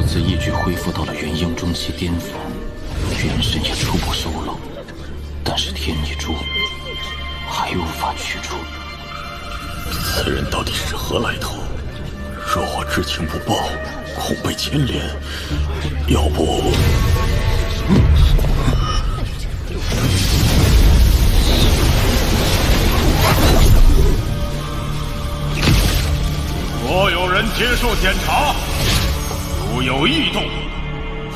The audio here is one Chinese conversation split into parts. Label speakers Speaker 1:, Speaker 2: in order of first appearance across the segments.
Speaker 1: 此次一举恢复到了元婴中期巅峰，元神也初步收拢，但是天意珠还无法取出。
Speaker 2: 此人到底是何来头？若我知情不报，恐被牵连。要不……
Speaker 3: 所有人接受检查，如有异动，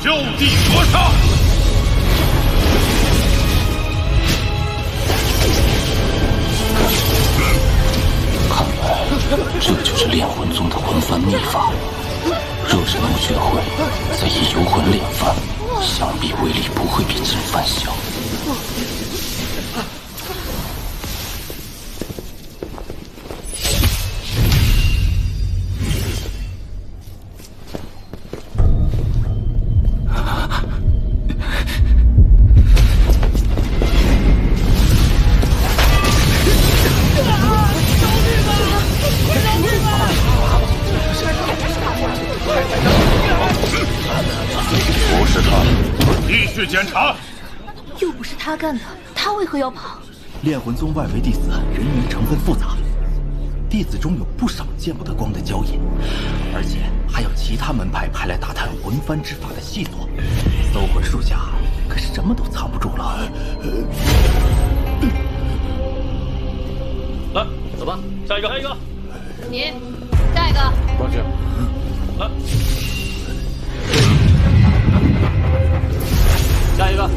Speaker 3: 就地格杀。
Speaker 1: 看来这就是炼魂宗的魂幡秘法。若是能学会，再以游魂炼幡，想必威力不会比金幡小。
Speaker 3: 不是他，继续检查。
Speaker 4: 又不是他干的，他为何要跑？
Speaker 5: 炼魂宗外围弟子人员成分复杂，弟子中有不少见不得光的交隐，而且还有其他门派派来打探魂幡之法的细作。搜魂术下可什么都藏不住了。
Speaker 6: 来，走吧，下一个，下一个。
Speaker 4: 你，下一个。
Speaker 6: 过去。来，下一个。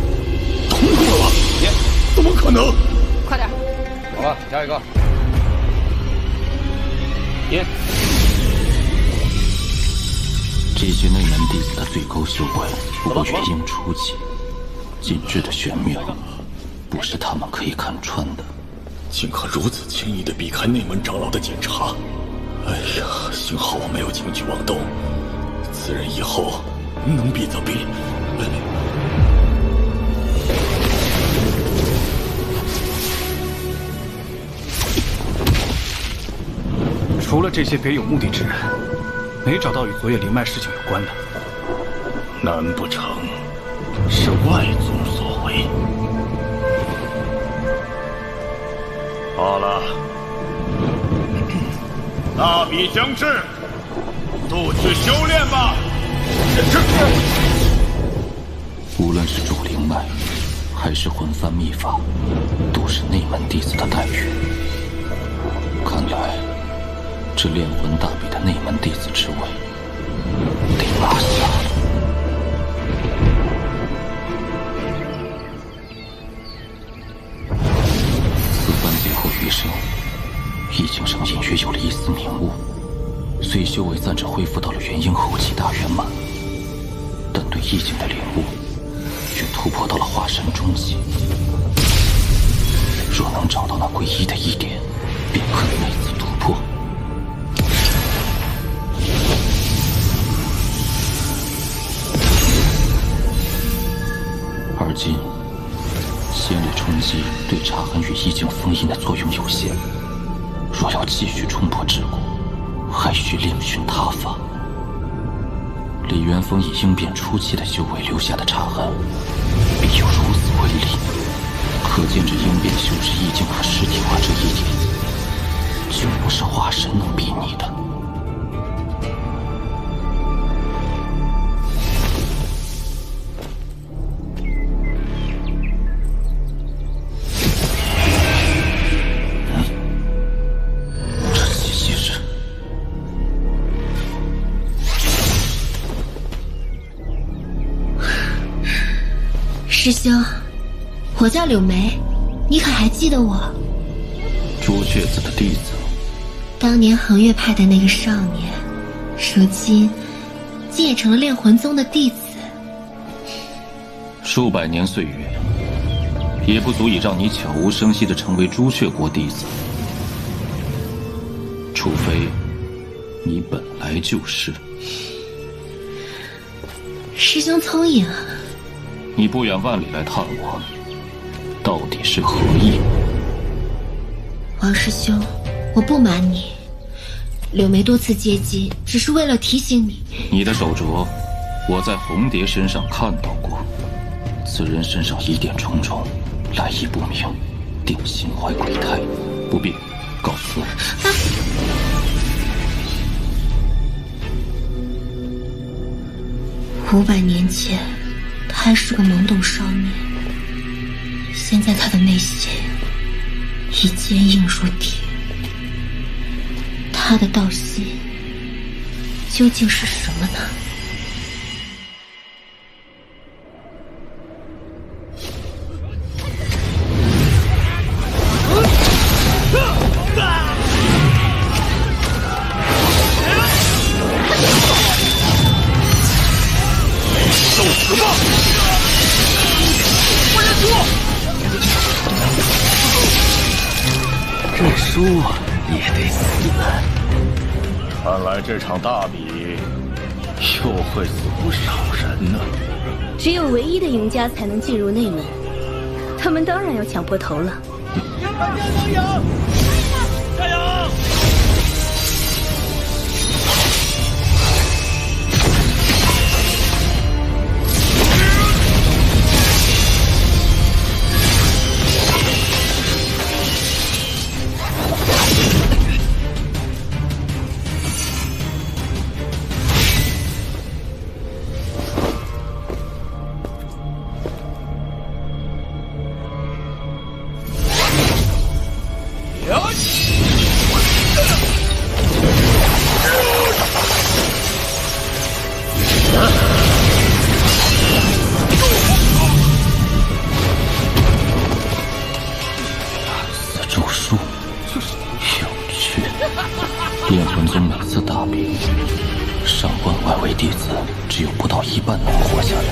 Speaker 2: 通过了！
Speaker 6: 别，
Speaker 2: 怎么可能？
Speaker 4: 快点。
Speaker 6: 好了，下一个。别。
Speaker 1: 这些内门弟子的最高修为不过元婴初期，禁制的玄妙，不是他们可以看穿的。
Speaker 2: 竟可如此轻易地避开内门长老的检查！哎呀，幸好我没有轻举妄动，此人以后能避则避。
Speaker 7: 除了这些别有目的之人，没找到与昨夜灵脉事情有关的。
Speaker 2: 难不成是外宗所为？
Speaker 3: 好了，大比将至，速去修炼吧。
Speaker 1: 无论是主灵脉，还是魂幡秘法，都是内门弟子的待遇。看来，这炼魂大比的内门弟子之位得拿下。此番劫后余生，易景上隐约有了一丝明悟。虽修为暂时恢复到了元婴后期大圆满，但对意境的领悟却突破到了化神中期。若能找到那诡异的一点，便可再次突破。而今，仙力冲击对查痕与意境封印的作用有限，若要继续冲破桎梏，还需另寻他法。李元丰以应变初期的修为留下的查痕，必有如此威力，可见这应变修之意境和实体化这一点，就不是化神能比拟的。
Speaker 8: 师兄，我叫柳梅，你可还记得我？
Speaker 1: 朱雀子的弟子，
Speaker 8: 当年恒月派的那个少年，如今竟也成了炼魂宗的弟子。
Speaker 1: 数百年岁月，也不足以让你悄无声息地成为朱雀国弟子，除非你本来就是。
Speaker 8: 师兄聪颖啊！
Speaker 1: 你不远万里来探我，到底是何意？
Speaker 8: 王师兄，我不瞒你，柳梅多次接机，只是为了提醒你。
Speaker 1: 你的手镯我在红蝶身上看到过，此人身上疑点重重，来意不明，定心怀鬼胎，不必，告辞。
Speaker 8: 500年前，他还是个懵懂少年，现在他的内心已坚硬如铁。他的道心究竟是什么呢？
Speaker 3: 受死吧！我认
Speaker 5: 输！认输也得死。
Speaker 3: 看来这场大比又会死不少人呢。
Speaker 9: 只有唯一的赢家才能进入内门，他们当然要抢破头了。
Speaker 3: 加油！
Speaker 1: 炼魂宗每次大比，上万外围弟子只有不到一半能活下来。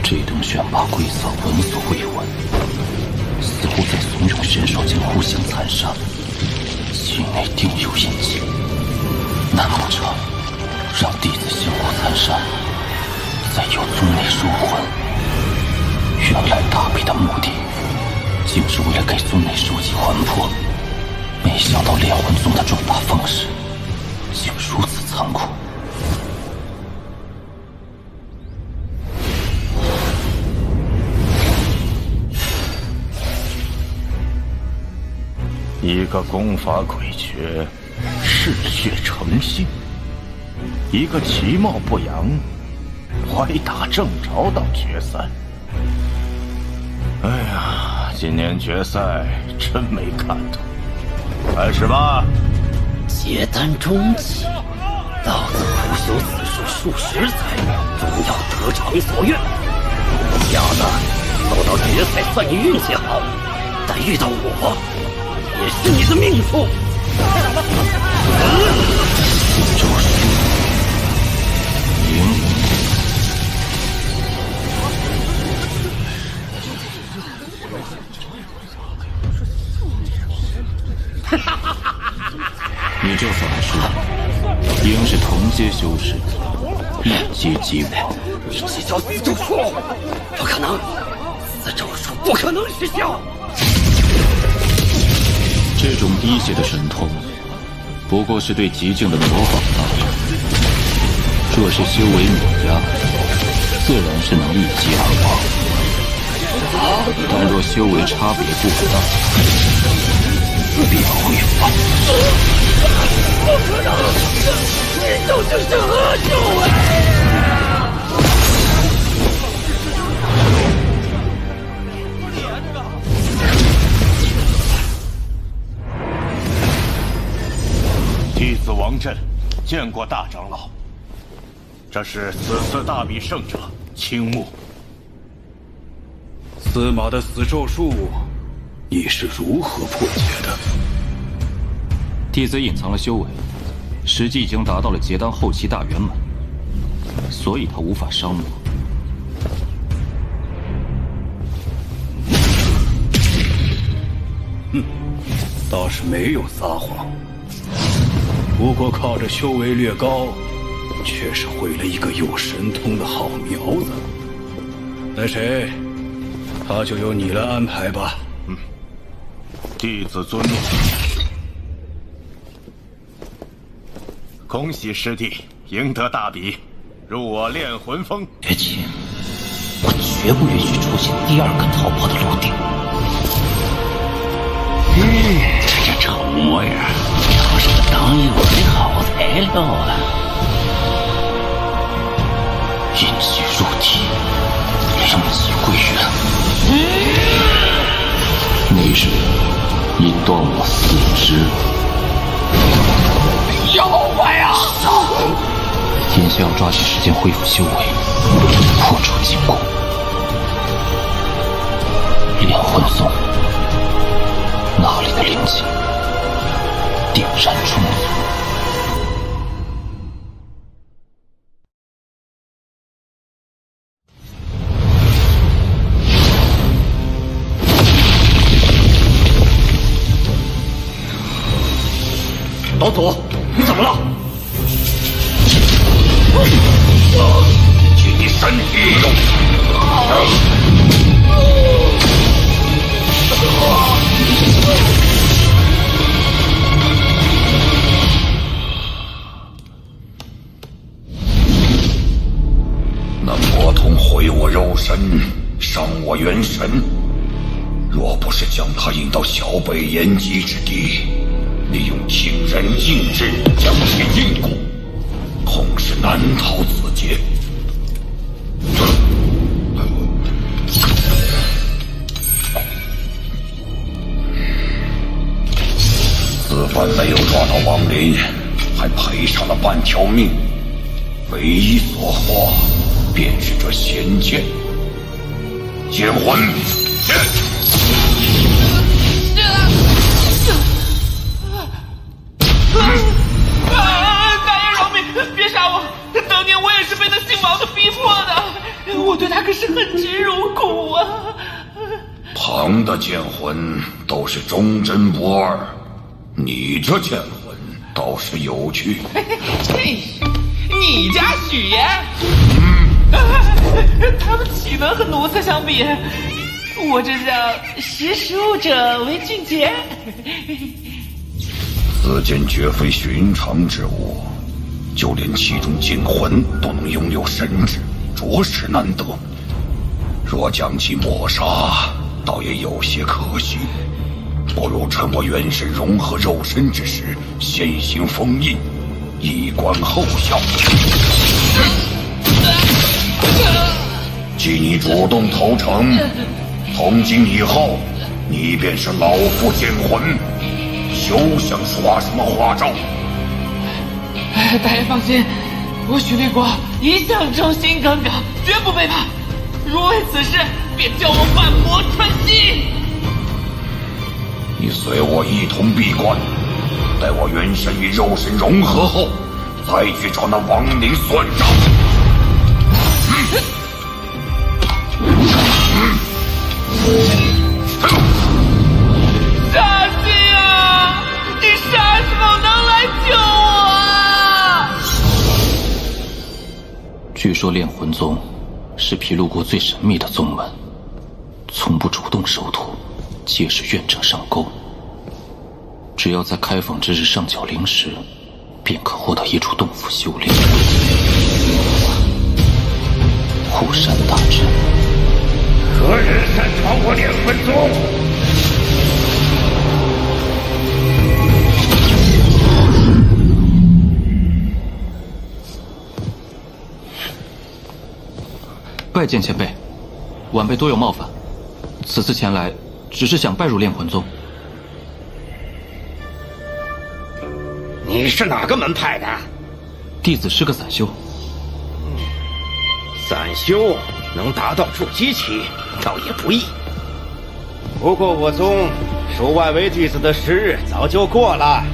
Speaker 1: 这等选拔规则闻所未闻，似乎在怂恿选手间互相残杀，其内定有隐情。难不成让弟子相互残杀，再由宗内收魂？原来大比的目的，竟是为了给宗内收集魂魄。没想到炼魂宗的转达方式竟如此残酷。
Speaker 3: 一个功法诡谲，嗜血成性；一个其貌不扬，歪打正着到决赛。哎呀，今年决赛真没看头。开始吧！
Speaker 5: 结丹中期，老子苦修此术数十载，终要得偿所愿。小子，走到决赛算你运气好，但遇到我，也是你的命数。
Speaker 1: 周叔，赢。你这反是赢是同阶修士，一击即亡。
Speaker 5: 这叫死咒术，不可能，死咒术不可能失效。
Speaker 1: 这种低阶的神通，不过是对极境的模仿罢了。若是修为碾压，自然是能一击而亡。但若修为差别不大，便会放手。
Speaker 5: 不可能！你究竟是何种
Speaker 3: 弟子王震见过大长老，这是此次大比胜者青木。
Speaker 7: 司马的死咒术，你是如何破解的？
Speaker 1: 弟子隐藏了修为，实际已经达到了结丹后期大圆满，所以他无法伤我。
Speaker 7: 倒是没有撒谎，不过靠着修为略高，却是毁了一个有神通的好苗子。那谁，他就由你来安排吧。
Speaker 3: 弟子遵命。恭喜师弟赢得大比，入我炼魂峰。
Speaker 1: 绝情，我绝不允许出现第二个逃跑的陆地。这丑模样，要是个当诱饵的好材料啊！阴气入体，灵气归元。那日你断我4肢，妖怪啊！眼下要抓紧时间恢复修为，破除禁锢。炼魂宗那里的灵气定然充足。
Speaker 2: 老祖，你怎么了？取你身体！那魔童毁我肉身，伤我元神。若不是将他引到小北延吉之地，利用听人印制将其禁锢，恐是难逃此劫。此番没有抓到亡灵，还赔上了半条命，唯一所获便是这仙剑。剑魂，剑！
Speaker 10: 大爷饶命！别杀我！当年我也是被那姓王的逼迫的，我对他可是恨之入骨啊！
Speaker 2: 旁的剑魂都是忠贞不二，你这剑魂倒是有趣。
Speaker 10: 真是，你家许爷，他们岂能和奴才相比？我这叫识时务者为俊杰。
Speaker 2: 此剑绝非寻常之物，就连其中剑魂都能拥有神智，着实难得。若将其抹杀，倒也有些可惜。不如趁我元神融合肉身之时，先行封印，以观后效。既你主动投诚，从今以后，你便是老夫剑魂。休想耍什么花招！
Speaker 10: 大爷放心，我许立国一向忠心耿耿，绝不背叛。如为此事，便叫我万魔穿心。
Speaker 2: 你随我一同闭关，待我元神与肉身融合后，再去找那亡灵算账。
Speaker 10: 大信啊，你啥时候能来救我啊？
Speaker 1: 据说炼魂宗是毗卢国最神秘的宗门，从不主动收徒，皆是愿者上钩。只要在开放之日上缴灵石，便可获得一处洞府修炼。护山大阵，
Speaker 2: 何人擅闯我炼魂宗？
Speaker 1: 拜见前辈，晚辈多有冒犯，此次前来只是想拜入炼魂宗。
Speaker 11: 你是哪个门派的？
Speaker 1: 弟子是个散修。
Speaker 11: 散修能达到筑基期，倒也不易。不过我宗收外围弟子的时日早就过了，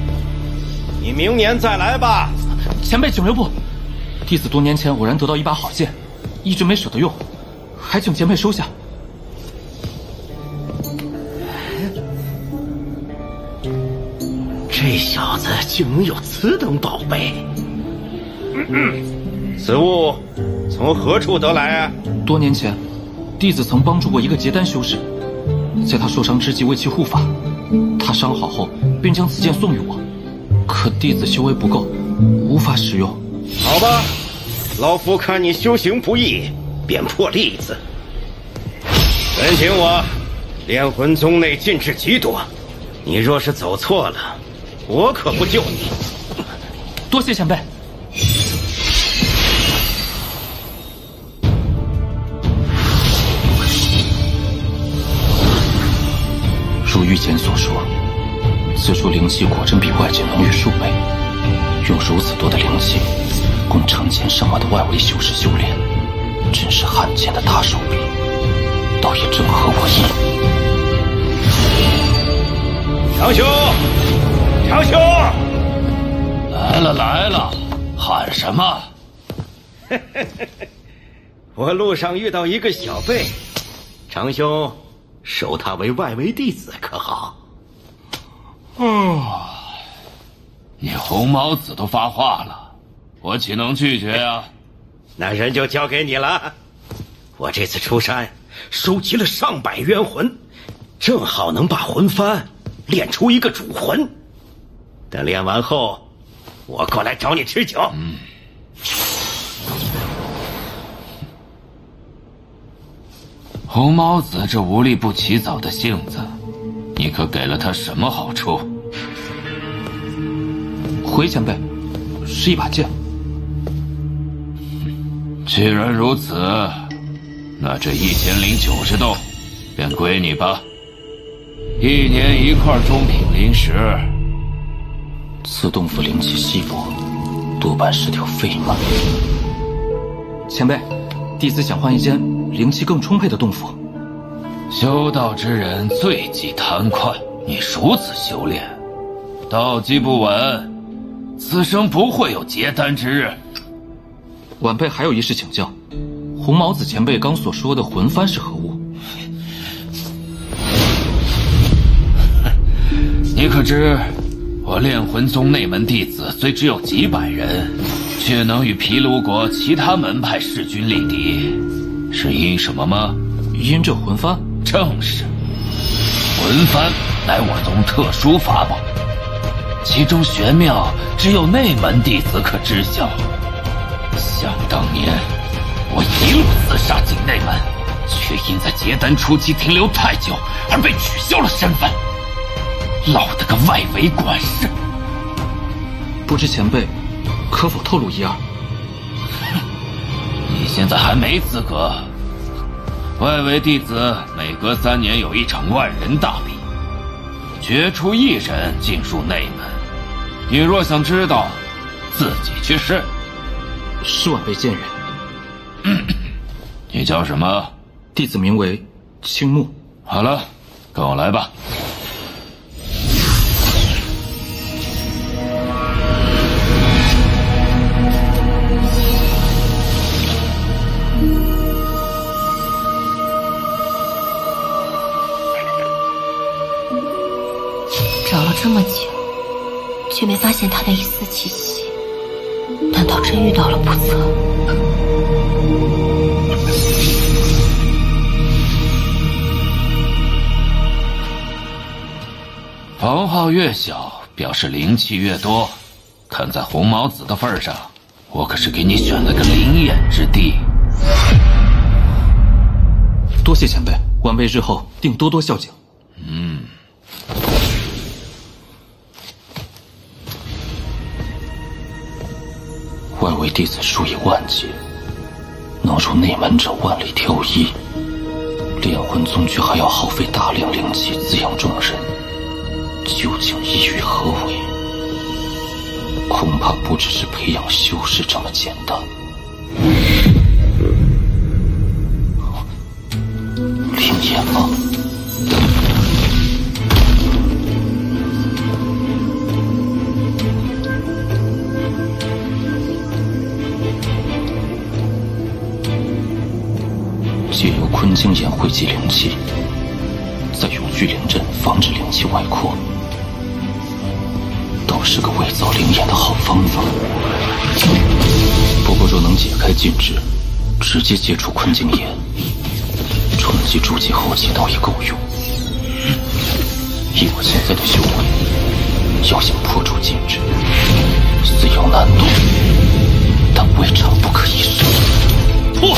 Speaker 11: 你明年再来吧。
Speaker 1: 前辈请留步，弟子多年前偶然得到一把好剑，一直没舍得用，还请前辈收下。
Speaker 11: 这小子竟能有此等宝贝！此物从何处得来啊？
Speaker 1: 多年前，弟子曾帮助过一个结丹修士，在他受伤之际为其护法。他伤好后，便将此剑送与我。可弟子修为不够，无法使用。
Speaker 11: 好吧，老夫看你修行不易，便破例子。本请我炼魂宗内禁制极多，你若是走错了，我可不救你。
Speaker 5: 多谢前辈。
Speaker 1: 如御前所说，此处灵气果真比外界浓郁数倍。用如此多的灵气，供成千上万的外围修士修炼，真是罕见的大手笔，倒也正合我意。
Speaker 11: 长兄，长兄，
Speaker 3: 来了来了，喊什么？
Speaker 11: 我路上遇到一个小辈，长兄收他为外围弟子可好？
Speaker 3: 你红毛子都发话了，我岂能拒绝呀？
Speaker 11: 那人就交给你了。我这次出山，收集了上百冤魂，正好能把魂幡练出一个主魂。等练完后，我过来找你吃酒。
Speaker 3: 红毛子这无利不起早的性子，你可给了他什么好处？
Speaker 5: 回前辈，是一把剑。
Speaker 3: 既然如此，那这1090洞便归你吧。1年1块中品灵石。
Speaker 1: 此洞府灵气稀薄，多半是条废门。
Speaker 5: 前辈，弟子想换一间灵气更充沛的洞府。
Speaker 3: 修道之人最忌贪快，你如此修炼，道基不稳，此生不会有结丹之日。
Speaker 5: 晚辈还有一事请教，红毛子前辈刚所说的魂幡是何物？
Speaker 3: 你可知我炼魂宗内门弟子虽只有几百人，却能与毗卢国其他门派势均力敌，是因什么吗？
Speaker 5: 因这魂幡。
Speaker 3: 正是，魂幡乃我宗特殊法宝，其中玄妙只有内门弟子可知晓。想当年，我一路厮杀进内门，却因在结丹初期停留太久而被取消了身份，落得个外围管事。
Speaker 5: 不知前辈可否透露一二？
Speaker 3: 你现在还没资格。外围弟子每隔3年有一场万人大比，决出1人进入内门。你若想知道，自己去试。
Speaker 5: 是晚辈见远。
Speaker 3: 你叫什么？
Speaker 5: 弟子名为青木。
Speaker 3: 好了，跟我来吧。
Speaker 8: 找了这么久，却没发现他的一丝气息，难道真遇到了不测？
Speaker 3: 房号越小，表示灵气越多。看在红毛子的份上，我可是给你选了个灵眼之地。
Speaker 5: 多谢前辈，晚辈日后定多多孝敬。
Speaker 1: 外围弟子数以万计，能入内门者万里挑一。炼魂宗却还要耗费大量灵气滋养众人，究竟意欲何为？恐怕不只是培养修士这么简单。灵眼吗？借由坤晶眼汇集灵气，再用聚灵阵防止灵气外扩，倒是个伪造灵眼的好方法。不过若能解开禁制，直接接触坤晶眼，冲击筑基后期倒也够用。以我现在的修为，要想破除禁制，虽有难度，但未尝不可一世。破！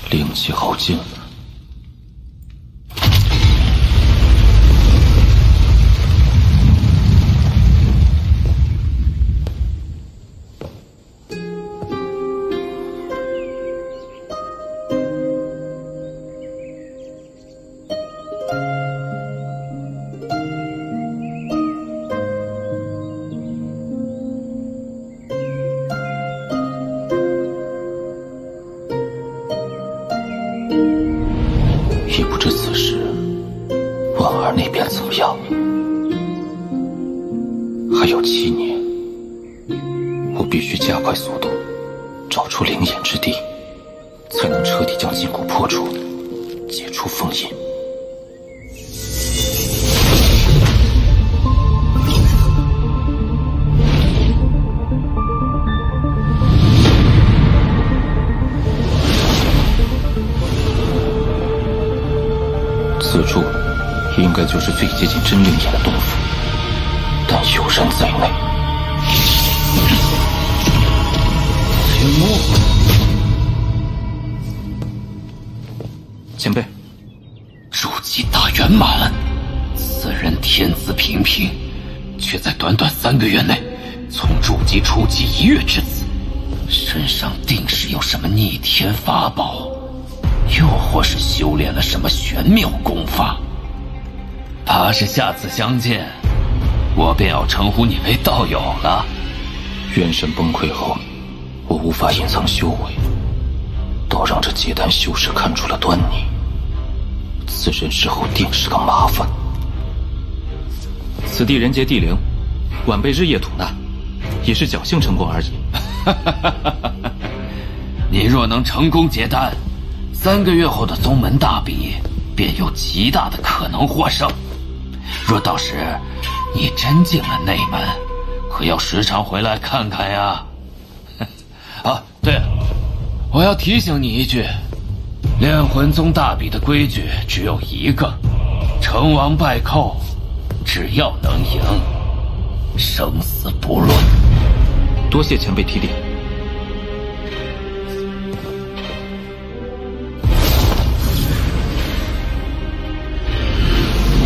Speaker 1: 灵气耗尽了。也不知此时婉儿那边怎么样了。还有7年，我必须加快速度，找出灵眼之地，才能彻底将禁锢破除，解除封印。此处应该就是最接近真灵眼的洞府，但有人在内。青木，前辈，
Speaker 2: 筑基大圆满，此人天资平平，却在短短3个月内从筑基初期一跃至此，身上定是有什么逆天法宝。又或是修炼了什么玄妙功法，怕是下次相见，我便要称呼你为道友了。
Speaker 1: 元神崩溃后，我无法隐藏修为，倒让这结丹修士看出了端倪。此人日后定是个麻烦。
Speaker 6: 此地人杰地灵，晚辈日夜吐纳，也是侥幸成功而已。
Speaker 2: 你若能成功结丹，3个月后的宗门大比便有极大的可能获胜。若到时你真进了内门，可要时常回来看看呀。啊，对了，我要提醒你一句，炼魂宗大比的规矩只有一个：成王败寇，只要能赢，生死不论。
Speaker 6: 多谢前辈提点。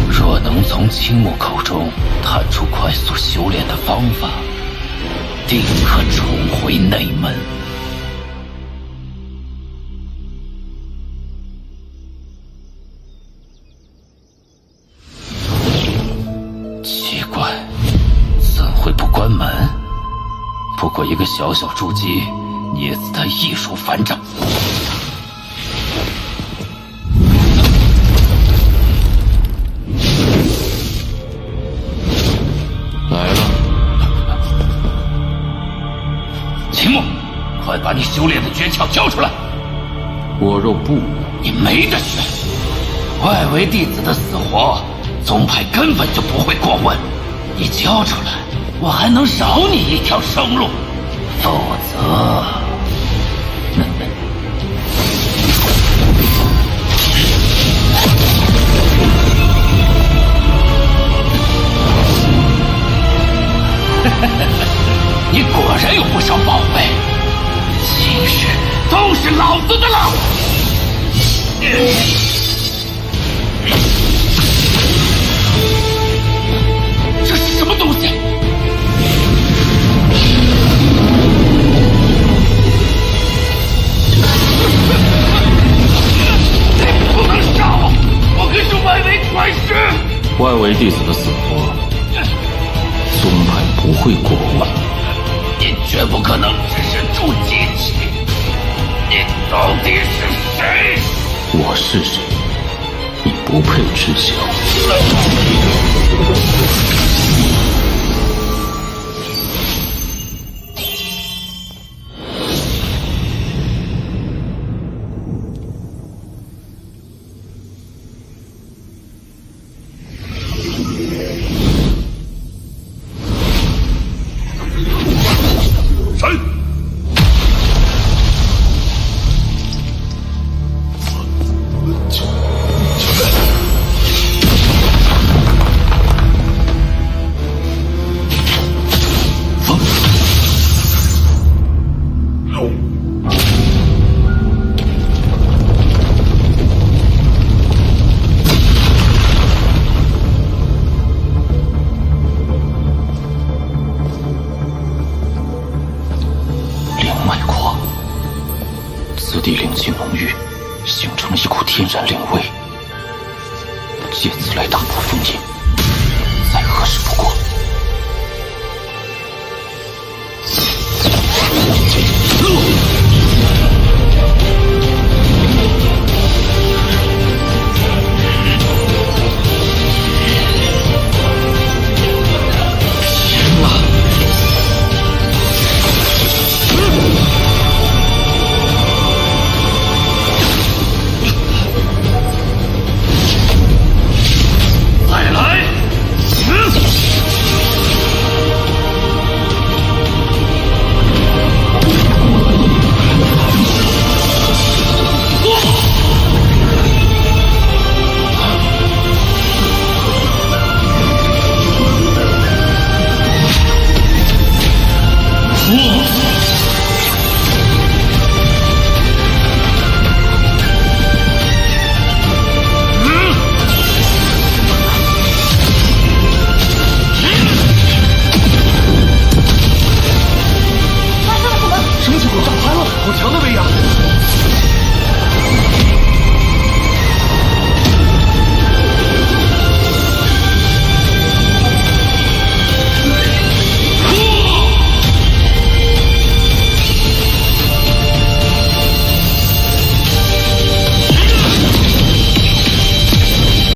Speaker 2: 若能从青木口中探出快速修炼的方法，定可重回内门。奇怪，怎会不关门？不过一个小小筑基，捏死他易如反掌。
Speaker 1: 来了，
Speaker 2: 秦牧，快把你修炼的诀窍交出来！
Speaker 1: 我若不，
Speaker 2: 你没得选。外围弟子的死活，宗派根本就不会过问。你交出来，我还能饶你一条生路。否则，你果然有不少宝贝，今日都是老子的了。这是什么东西？不能杀我！我可是外围传
Speaker 1: 死活，宗派不会过问。
Speaker 2: 你绝不可能只是筑基器。你到底是谁？
Speaker 1: 我是谁？你不配知晓。此地灵气浓郁，形成了一股天然灵威，借此来打破封印，再合适不过。